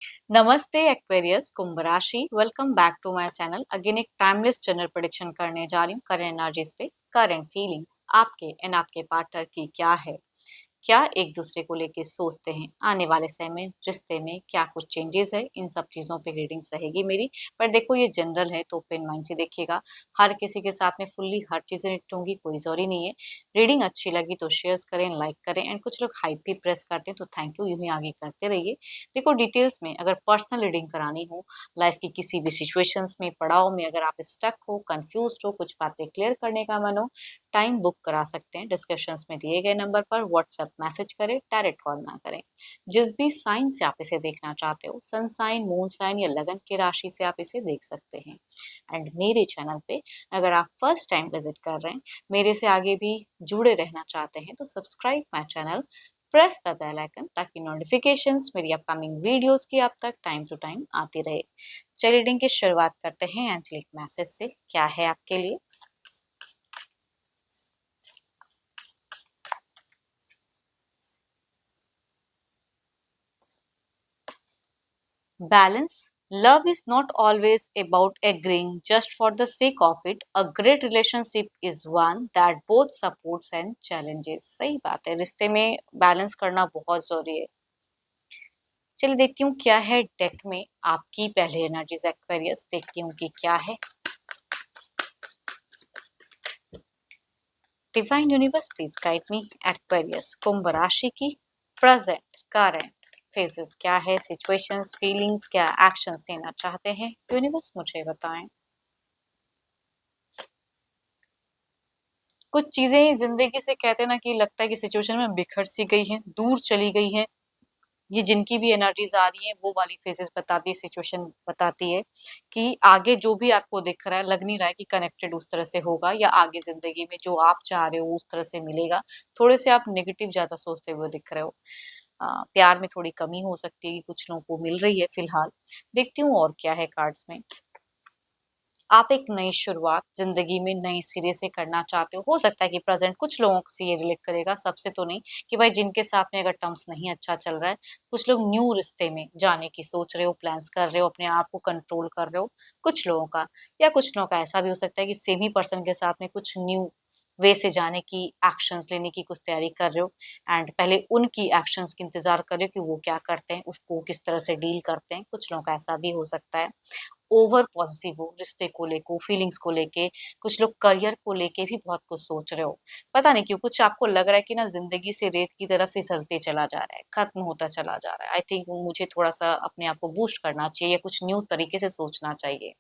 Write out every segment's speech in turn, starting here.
नमस्ते एक्वेरियस कुंभ राशि। Welcome back to my channel. Again एक टाइमलेस जनरल प्रेडिक्शन करने जा रही हूँ करंट एनर्जीज पे। करंट फीलिंग्स आपके एंड आपके पार्टनर की क्या है, क्या एक दूसरे को लेके सोचते हैं, आने वाले समय में रिश्ते में क्या कुछ चेंजेस है, इन सब चीजों पे रीडिंग्स रहेगी मेरी। पर देखो ये जनरल है तो ओपन माइंड से देखिएगा। हर किसी के साथ में फुल्ली हर चीजें निपटूंगी कोई जरूरी नहीं है। रीडिंग अच्छी लगी तो शेयर करें, लाइक करें, एंड कुछ लोग हाइप भी प्रेस करते हैं तो थैंक यू, यूं ही आगे करते रहिए। देखो डिटेल्स में अगर पर्सनल रीडिंग करानी हो, लाइफ की किसी भी सिचुएशंस में, पड़ाव में अगर आप स्टक हो, कंफ्यूज हो, कुछ बातें क्लियर करने का मन हो, टाइम बुक करा सकते हैं डिस्कशंस में दिए गए नंबर पर। व्हाट्सएप मैसेज करें, डायरेक्ट कॉल ना करें। जिस भी साइन से आप इसे देखना चाहते हो, सन साइन, मून साइन या लगन की राशि से आप इसे देख सकते हैं। एंड मेरे चैनल पे अगर आप फर्स्ट टाइम विजिट कर रहे हैं, मेरे से आगे भी जुड़े रहना चाहते हैं, तो subscribe my channel, press the bell icon ताकि नोटिफिकेशंस मेरी अपकमिंग वीडियोस की आप तक टाइम टू टाइम आती रहे। चलिए रीडिंग की शुरुआत करते हैं एंजलिक मैसेज से। क्या है आपके लिए? Balance. Love is not always about agreeing just for the sake of it. A great relationship is one that both supports and challenges. सही बात है, रिश्ते में बैलेंस करना बहुत जरूरी है। चलिए देखती हूँ क्या है डेक में आपकी पहले एनर्जीज एक्वेरियस। देखती हूँ कि क्या है। Divine universe please guide me. Aquarius कुंभ राशि की प्रेजेंट करंट फेजेस क्या है, सिचुएशंस, फीलिंग्स, क्या एक्शंस लेना चाहते हैं, यूनिवर्स मुझे बताएं। कुछ चीजें जिंदगी से कहते हैं ना कि लगता है कि सिचुएशन में बिखर सी गई हैं, दूर चली गई हैं। ये जिनकी भी एनर्जीज आ रही हैं वो वाली फेजेस बताती है, सिचुएशन बताती है कि आगे जो भी आपको दिख रहा है लग नहीं रहा है कि कनेक्टेड उस तरह से होगा, या आगे जिंदगी में जो आप चाह रहे हो उस तरह से मिलेगा। थोड़े से आप नेगेटिव ज्यादा सोचते हुए दिख रहे हो। प्यार में थोड़ी कमी हो सकती है कि कुछ लोगों को मिल रही है फिलहाल। देखती हूँ और क्या है कार्ड्स में। आप एक नई शुरुआत जिंदगी में नए सिरे से करना चाहते हो सकता है कि प्रेजेंट कुछ लोगों से ये रिलेट करेगा, सबसे तो नहीं, कि भाई जिनके साथ में अगर टर्म्स नहीं अच्छा चल रहा है, कुछ लोग न्यू रिश्ते में जाने की सोच रहे हो, प्लान्स कर रहे हो, अपने आप को कंट्रोल कर रहे हो कुछ लोगों का। या कुछ लोगों का ऐसा भी हो सकता है कि सेम ही पर्सन के साथ में कुछ न्यू वे से जाने की, एक्शंस लेने की कुछ तैयारी कर रहे हो, एंड पहले उनकी एक्शंस की इंतजार कर रहे हो कि वो क्या करते हैं, उसको किस तरह से डील करते हैं। कुछ लोगों का ऐसा भी हो सकता है। ओवर पॉजिटिव हो रिश्ते को लेके, फीलिंग्स को लेके। कुछ लोग करियर को लेके भी बहुत कुछ सोच रहे हो। पता नहीं क्यों कुछ आपको लग रहा है कि ना जिंदगी से रेत की तरफ फिसलते चला जा रहा है, खत्म होता चला जा रहा है। आई थिंक मुझे थोड़ा सा अपने आप को बूस्ट करना चाहिए या कुछ न्यू तरीके से सोचना चाहिए।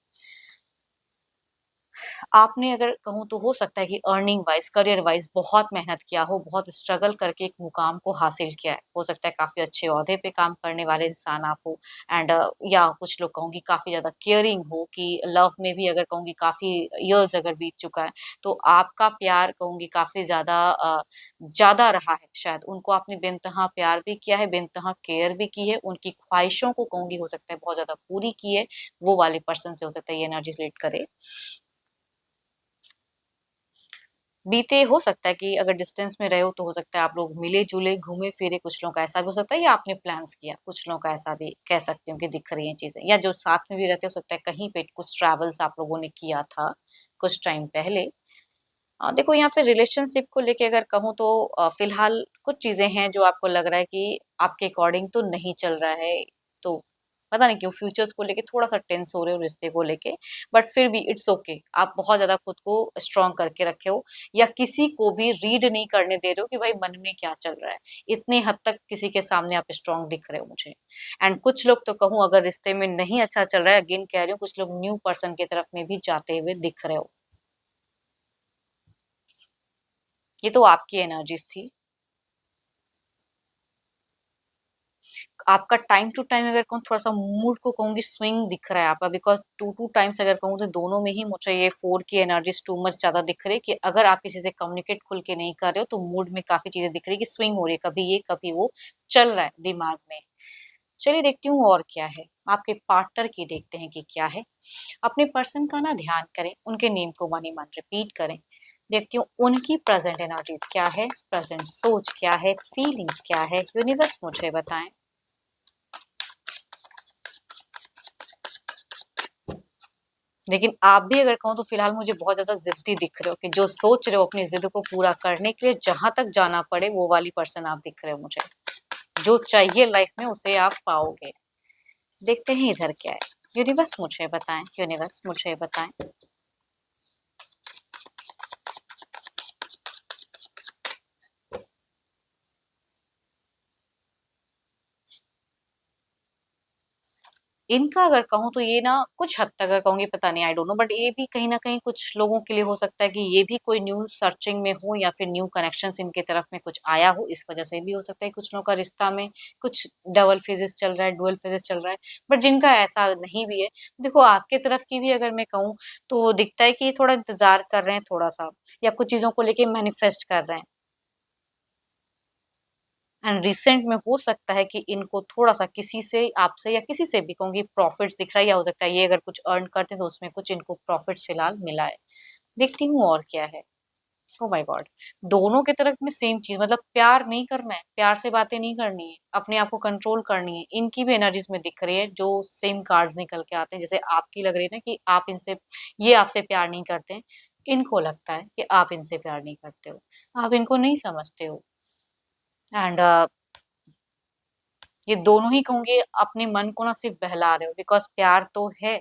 आपने अगर कहूँ तो हो सकता है कि अर्निंग वाइज, करियर वाइज बहुत मेहनत किया हो, बहुत स्ट्रगल करके एक मुकाम को हासिल किया है। हो सकता है काफी अच्छे ओहदे पे काम करने वाले इंसान आप हो। एंड या कुछ लोग कहूँगी काफी ज्यादा केयरिंग हो, कि लव में भी अगर कहूँगी काफी इयर्स अगर बीत चुका है, तो आपका प्यार कहूँगी काफी ज्यादा ज्यादा रहा है। शायद उनको आपने बेनतहा प्यार भी किया है, बेनतहा केयर भी की है, उनकी ख्वाहिशों को कहूँगी हो सकता है बहुत ज्यादा पूरी की है। वो वाले पर्सन से हो सकता है ये एनर्जी रिलेट करे। बीते हो सकता है कि अगर डिस्टेंस में रहे हो तो हो सकता है आप लोग मिले-जुले, घूमे-फिरे, कुछ लोगों का ऐसा भी हो सकता है या आपने प्लान्स किया, कुछ लोगों का ऐसा भी कह सकती हूँ कि दिख रही हैं चीज़ें। या जो साथ में भी रहते हो सकता है कहीं पे कुछ ट्रैवल्स आप लोगों ने किया था, कुछ टाइम पहले। देखो यहाँ पे रिलेशनशिप को लेके अगर कहूँ तो फिलहाल कुछ चीज़ें हैं जो आपको लग रहा है कि आपके अकॉर्डिंग तो नहीं चल रहा है, तो पता नहीं क्यों फ्यूचर्स को लेके थोड़ा-सा टेंस हो रहे हो रिश्ते को लेके। बट फिर भी इट्स ओके, आप बहुत ज़्यादा खुद को स्ट्रॉन्ग करके रखे हो, या किसी को भी रीड नहीं करने दे रहे हो कि भाई मन में क्या चल रहा है। इतने हद तक किसी के सामने आप स्ट्रॉन्ग दिख रहे हो मुझे। एंड कुछ लोग तो कहूँ अगर रिश्ते में नहीं अच्छा चल रहा है, अगेन कह रही हूँ, कुछ लोग न्यू पर्सन की तरफ में भी जाते हुए दिख रहे हो। ये तो आपकी एनर्जीज़ थी। आपका टाइम टू टाइम अगर कहूँ थोड़ा-सा मूड को कहूँगी स्विंग दिख रहा है आपका, बिकॉज़ 2 टाइम्स अगर कहूँ तो दोनों में ही मुझे ये 4 की एनर्जीज़ टू मच ज़्यादा दिख रही है, कि अगर आप किसी से कम्युनिकेट खुल के नहीं कर रहे हो तो मूड में काफ़ी चीज़ें दिख रही है कि स्विंग हो रही है, कभी ये कभी वो चल रहा है दिमाग में। चलिए देखती हूँ और क्या है। आपके पार्टनर की देखते हैं कि क्या है। अपने पर्सन का ना ध्यान करें, उनके नेम को मन ही मन रिपीट करें। देखती हूँ उनकी प्रेज़ेंट एनर्जीज़ क्या है, प्रेज़ेंट सोच क्या है, फीलिंग्स क्या है, यूनिवर्स मुझे बताएँ। लेकिन आप भी अगर कहूँ तो फिलहाल मुझे बहुत ज्यादा जिद्दी दिख रहे हो, कि जो सोच रहे हो अपनी जिद को पूरा करने के लिए जहां तक जाना पड़े वो वाली पर्सन आप दिख रहे हो मुझे। जो चाहिए लाइफ में उसे आप पाओगे। देखते हैं इधर क्या है। यूनिवर्स मुझे बताएं, यूनिवर्स मुझे बताएं। इनका अगर कहूँ तो ये ना कुछ हद तक अगर कहूँगी, पता नहीं, आई डोंट नो, बट ये भी कहीं ना कहीं कुछ लोगों के लिए हो सकता है कि ये भी कोई न्यू सर्चिंग में हो, या फिर न्यू कनेक्शंस इनके तरफ में कुछ आया हो, इस वजह से भी हो सकता है कुछ लोगों का रिश्ता में कुछ डबल फेजेस चल रहा है, डुअल फेजेस चल रहा है। बट जिनका ऐसा नहीं भी है, देखो आपके तरफ की भी अगर मैं कहूँ तो दिखता है कि ये थोड़ा इंतजार कर रहे हैं थोड़ा सा, या कुछ चीजों को लेके मैनिफेस्ट कर रहे हैं। एंड रिसेंट में हो सकता है कि इनको थोड़ा सा किसी से, आपसे या किसी से भी कहूंगी, प्रॉफिट्स दिख रहा है, या हो सकता है ये अगर कुछ अर्न करते हैं तो उसमें कुछ इनको प्रॉफिट्स फिलहाल मिला है। देखती हूँ और क्या है। ओ माय गॉड, दोनों के तरफ में सेम चीज, मतलब प्यार नहीं करना है, प्यार से बातें नहीं करनी है, अपने आप को कंट्रोल करनी है। इनकी भी एनर्जीज में दिख रही है जो सेम कार्ड्स निकल के आते हैं, जैसे आपकी लग रही है ना कि आप इनसे, ये आपसे प्यार नहीं करते हैं। इनको लगता है कि आप इनसे प्यार नहीं करते हो, आप इनको नहीं समझते हो। एंड ये दोनों ही कहूंगे अपने मन को ना सिर्फ बहला रहे हो, बिकॉज प्यार तो है,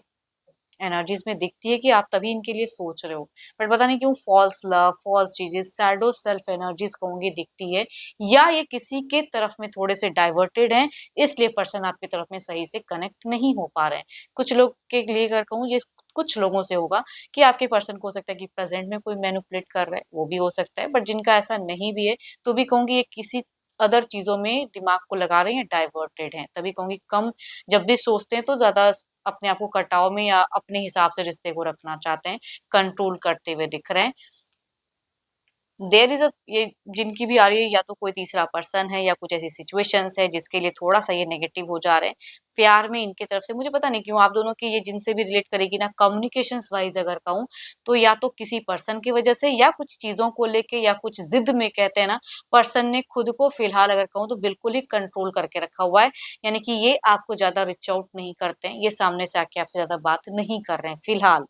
एनर्जीज में दिखती है कि आप तभी इनके लिए सोच रहे हो। बट पता नहीं क्यों फॉल्स लव, फॉल्स चीजें, सैडो सेल्फ एनर्जीज कहूंगी दिखती है, या ये किसी के तरफ में थोड़े से डाइवर्टेड हैं, इसलिए पर्सन आपकी तरफ में सही से कनेक्ट नहीं हो पा रहे हैं। कुछ लोग के लिए अगर कहूँ, ये कुछ लोगों से होगा कि आपके पर्सन को हो सकता है कि प्रेजेंट में कोई मैनिपुलेट कर रहा है, वो भी हो सकता है। बट जिनका ऐसा नहीं भी है तो भी कहूंगी ये किसी अदर चीजों में दिमाग को लगा रहे हैं, डाइवर्टेड हैं, तभी कहूंगी कम जब भी सोचते हैं तो ज्यादा अपने आप को कटाव में या अपने हिसाब से रिश्ते को रखना चाहते हैं, कंट्रोल करते हुए दिख रहे हैं। देयर इज अ, ये जिनकी भी आ रही है, या तो कोई तीसरा पर्सन है या कुछ ऐसी सिचुएशंस है जिसके लिए थोड़ा सा ये नेगेटिव हो जा रहे हैं। प्यार में इनके तरफ से मुझे पता नहीं क्यों आप दोनों की, ये जिनसे भी रिलेट करेगी ना, कम्युनिकेशंस वाइज अगर कहूँ तो या तो किसी पर्सन की वजह से, या कुछ चीजों को लेके, या कुछ जिद में कहते हैं ना, पर्सन ने खुद को फिलहाल अगर कहूँ तो बिल्कुल ही कंट्रोल करके रखा हुआ है। यानी कि ये आपको ज्यादा रिच आउट नहीं करते हैं, ये सामने से आके आपसे ज्यादा बात नहीं कर रहे हैं फिलहाल।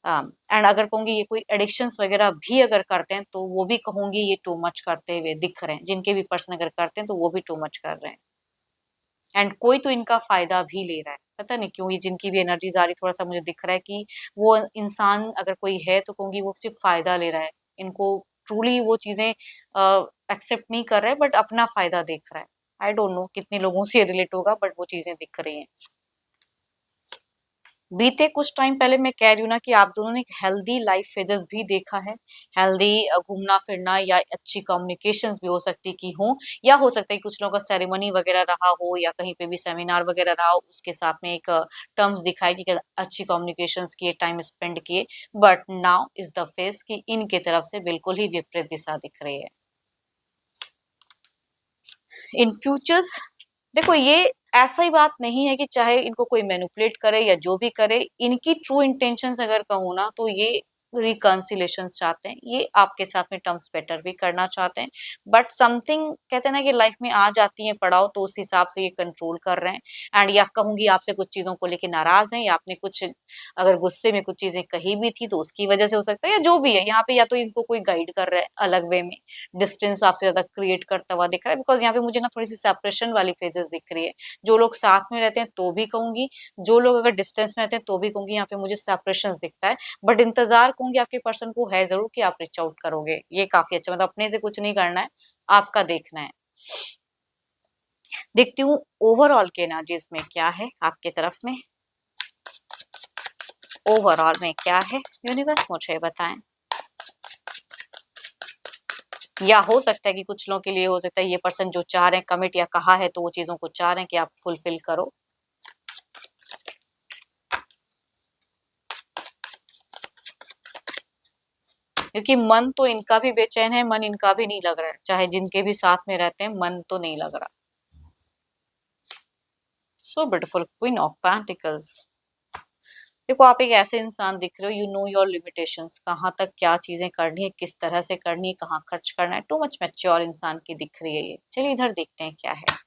एंड अगर कहूंगी ये कोई एडिक्शंस वगैरह भी अगर करते हैं तो वो भी कहूंगी ये टू मच करते हुए दिख रहे हैं, जिनके भी पर्सन अगर करते हैं तो वो भी टू मच कर रहे हैं। एंड कोई तो इनका फायदा भी ले रहा है, पता नहीं क्यों ये जिनकी भी एनर्जीज आ रही, थोड़ा सा मुझे दिख रहा है कि वो इंसान अगर कोई है तो कहूंगी वो सिर्फ फायदा ले रहा है। इनको ट्रूली वो चीजें एक्सेप्ट नहीं कर रहा है, बट अपना फायदा देख रहा है। आई डोंट नो कितने लोगों से रिलेट होगा, बट वो चीजें दिख रही हैं। बीते कुछ टाइम पहले मैं कह रही हूँ ना कि आप दोनों ने एक हेल्दी लाइफ फेजेस भी देखा है। हेल्दी घूमना फिरना, या अच्छी कम्युनिकेशंस भी हो सकती की हो, या हो सकता है कि कुछ लोगों का सेरेमनी वगैरह रहा हो, या कहीं पे भी सेमिनार वगैरह रहा हो, उसके साथ में एक टर्म्स दिखाए कि अच्छी कम्युनिकेशंस किए, टाइम स्पेंड किए। But now is the face कि इनके तरफ से बिल्कुल ही विपरीत दिशा दिख रही है। इन फ्यूचर्स, देखो ये ऐसा ही बात नहीं है कि चाहे इनको कोई मैनिपुलेट करे या जो भी करे, इनकी ट्रू इंटेंशंस अगर कहूँ ना तो ये रिकंसिलेशन चाहते हैं, ये आपके साथ में टर्म्स बेटर भी करना चाहते हैं। बट समथिंग कहते हैं ना कि लाइफ में आ जाती है पड़ाव, तो उस हिसाब से ये कंट्रोल कर रहे हैं। एंड या कहूंगी आपसे कुछ चीजों को लेके नाराज हैं, या आपने कुछ अगर गुस्से में कुछ चीजें कही भी थी तो उसकी वजह से हो सकता है, या जो भी है यहाँ पे, या तो इनको कोई गाइड कर रहा है अलग वे में, डिस्टेंस आपसे ज्यादा क्रिएट करता हुआ दिख रहा है। बिकॉज यहाँ पे मुझे ना थोड़ी सी सेपरेशन वाली फेजेस दिख रही है। जो लोग साथ में रहते हैं तो भी कहूंगी, जो लोग अगर डिस्टेंस में रहते हैं तो भी कहूंगी, यहाँ पे मुझे सेपरेशन दिखता है। बट इंतजार कहूंगी आपके पर्सन को है जरूर कि आप रिच आउट करोगे, ये काफी अच्छा, मतलब अपने से कुछ नहीं करना है, आपका देखना है। देखती हूँ ओवरऑल के एनर्जीज में क्या है आपके तरफ में, ओवरऑल में क्या है, यूनिवर्स मुझे बताएं। या हो सकता है कि कुछ लोगों के लिए हो सकता है ये पर्सन जो चाह रहे हैं कमिट, या कहा है तो वो चीजों को चाह रहे हैं कि आप फुलफिल करो। क्योंकि मन तो इनका भी बेचैन है, मन इनका भी नहीं लग रहा है, चाहे जिनके भी साथ में रहते हैं मन तो नहीं लग रहा। So beautiful, queen of pentacles. देखो आप एक ऐसे इंसान दिख रहे हो, यू नो योर लिमिटेशंस, कहाँ तक क्या चीजें करनी है, किस तरह से करनी है, कहाँ खर्च करना है, टू मच मैच्योर इंसान की दिख रही है ये। चलिए इधर देखते हैं क्या है।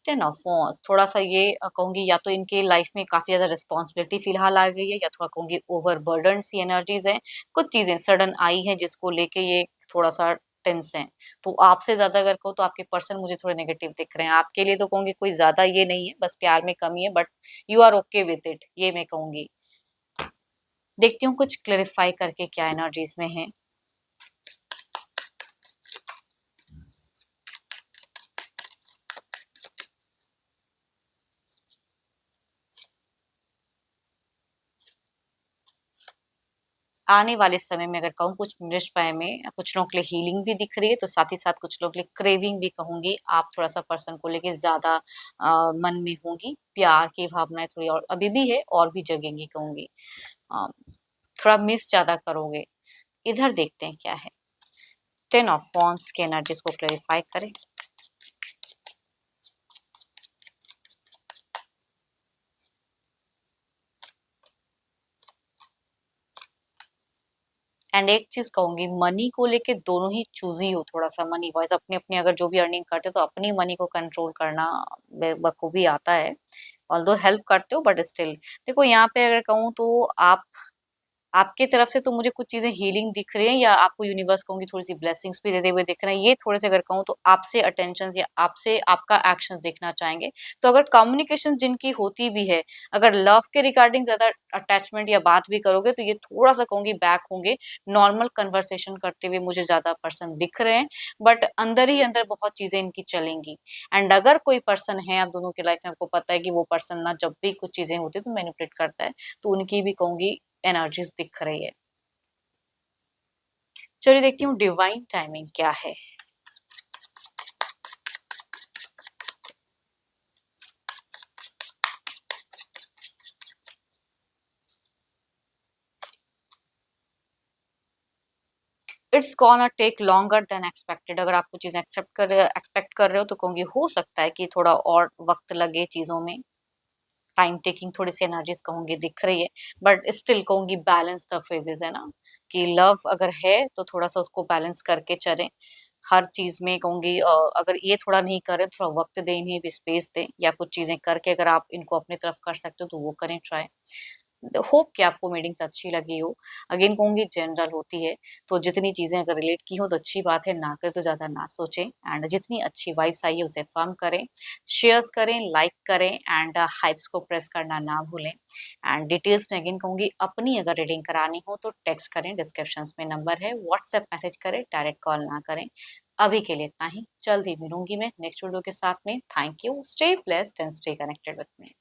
टेन ऑफ वॉन्ड्स थोड़ा सा ये कहूंगी या तो इनके लाइफ में काफी ज्यादा रिस्पॉन्सिबिलिटी फिलहाल आ गई है, या थोड़ा कहूंगी ओवरबर्डन सी एनर्जीज हैं। कुछ चीजें सडन आई हैं जिसको लेके ये थोड़ा सा टेंस है। तो आपसे ज्यादा अगर कहूँ तो आपके पर्सन मुझे थोड़े नेगेटिव दिख रहे हैं। आपके लिए तो कहूंगी कोई ज्यादा ये नहीं है, बस प्यार में कमी है, but you are okay with it, ये मैं कहूंगी। देखती हूँ कुछ क्लेरिफाई करके क्या एनर्जीज में है। आने वाले समय में अगर कहूँ कुछ निष्पय में कुछ लोगों के लिए हीलिंग भी दिख रही है, तो साथ ही साथ कुछ लोगों के लिए क्रेविंग भी कहूंगी। आप थोड़ा सा पर्सन को लेके ज्यादा मन में होंगी, प्यार की भावनाएं थोड़ी और अभी भी है और भी जगेंगी कहूंगी। अ, थोड़ा मिस ज्यादा करोगे। इधर देखते हैं क्या है। टेन ऑफ वॉन्ड्स के एनर्जीज को क्लेरिफाई करें। एंड एक चीज कहूंगी, मनी को लेके दोनों ही चूजी हो थोड़ा सा। मनी वाइज अपनी अपनी अगर जो भी अर्निंग करते हो तो अपनी मनी को कंट्रोल करना बखूबी आता है। ऑल्दो हेल्प करते हो बट स्टिल देखो यहाँ पे अगर कहूँ तो आप आपके तरफ से तो मुझे कुछ चीजें हीलिंग दिख रही है, या आपको यूनिवर्स कहूंगी थोड़ी सी ब्लेसिंग्स भी देते हुए दिख रहे हैं। ये थोड़े से अगर कहूँ तो आपसे अटेंशन या आपसे आपका एक्शन देखना चाहेंगे। तो अगर कम्युनिकेशन जिनकी होती भी है, अगर लव के रिगार्डिंग ज्यादा अटैचमेंट या बात भी करोगे तो ये थोड़ा सा कहूंगी बैक होंगे। नॉर्मल कन्वर्सेशन करते हुए मुझे ज्यादा पर्सन दिख रहे हैं, बट अंदर ही अंदर बहुत चीजें इनकी चलेंगी। एंड अगर कोई पर्सन है आप दोनों के लाइफ में, आपको पता है कि वो पर्सन ना जब भी कुछ चीजें होती है तो मैनिपुलेट करता है, तो उनकी भी कहूंगी एनर्जीज दिख रही है। चलिए देखती हूँ डिवाइन टाइमिंग क्या है। It's gonna take longer than expected. अगर आप कुछ चीजें एक्सपेक्ट कर रहे हो तो कहूंगी हो सकता है कि थोड़ा और वक्त लगे चीजों में। टाइम टेकिंग थोड़ी सी एनर्जीज कहूंगी दिख रही है, बट स्टिल कहूंगी बैलेंस द फेजेस है ना, कि लव अगर है तो थोड़ा सा उसको बैलेंस करके चलें। हर चीज में कहूंगी अगर ये थोड़ा नहीं करे थोड़ा वक्त दें, इन्हें भी स्पेस दें, या कुछ चीजें करके अगर आप इनको अपनी तरफ कर सकते हो तो वो करें ट्राई। होप कि आपको मीटिंग्स अच्छी लगी हो। अगेन कहूंगी जनरल होती है, तो जितनी चीजें अगर रिलेट की हो तो अच्छी बात है, ना करें तो ज्यादा ना सोचें। एंड जितनी अच्छी वाइब्स आई है उसे फर्म करें, शेयर्स करें, लाइक करें, एंड हाइप्स को प्रेस करना ना भूलें। एंड डिटेल्स में अगेन कहूंगी अपनी अगर रीडिंग करानी हो तो टेक्स्ट करें, डिस्क्रिप्शन में नंबर है, व्हाट्सएप मैसेज करें, डायरेक्ट कॉल ना करें। अभी के लिए इतना ही, जल्द ही मिलूंगी मैं नेक्स्ट वीडियो के साथ में। Thank you, stay blessed and stay connected with me.